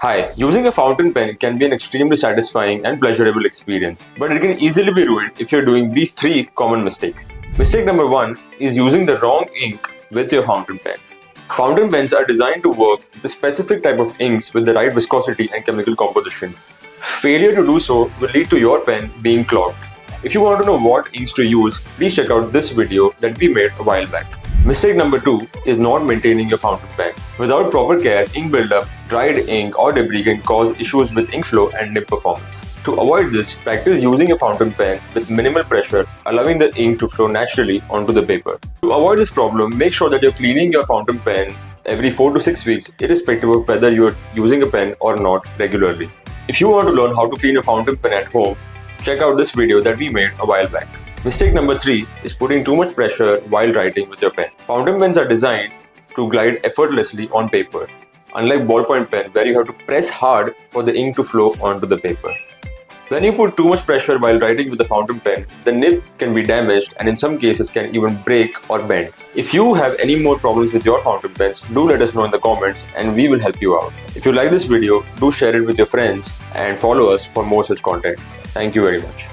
Hi, using a fountain pen can be an extremely satisfying and pleasurable experience, but it can easily be ruined if you're doing these three common mistakes. Mistake number one is using the wrong ink with your fountain pen. Fountain pens are designed to work with the specific type of inks with the right viscosity and chemical composition. Failure to do so will lead to your pen being clogged. If you want to know what inks to use, please check out this video that we made a while back. Mistake number two is not maintaining your fountain pen. Without proper care, ink buildup, dried ink or debris can cause issues with ink flow and nib performance. To avoid this, practice using a fountain pen with minimal pressure, allowing the ink to flow naturally onto the paper. To avoid this problem, make sure that you're cleaning your fountain pen every 4 to 6 weeks, irrespective of whether you're using a pen or not regularly. If you want to learn how to clean a fountain pen at home, check out this video that we made a while back. Mistake number 3 is putting too much pressure while writing with your pen. Fountain pens are designed to glide effortlessly on paper, unlike ballpoint pen where you have to press hard for the ink to flow onto the paper. When you put too much pressure while writing with a fountain pen, the nib can be damaged and in some cases can even break or bend. If you have any more problems with your fountain pens, do let us know in the comments and we will help you out. If you like this video, do share it with your friends and follow us for more such content. Thank you very much.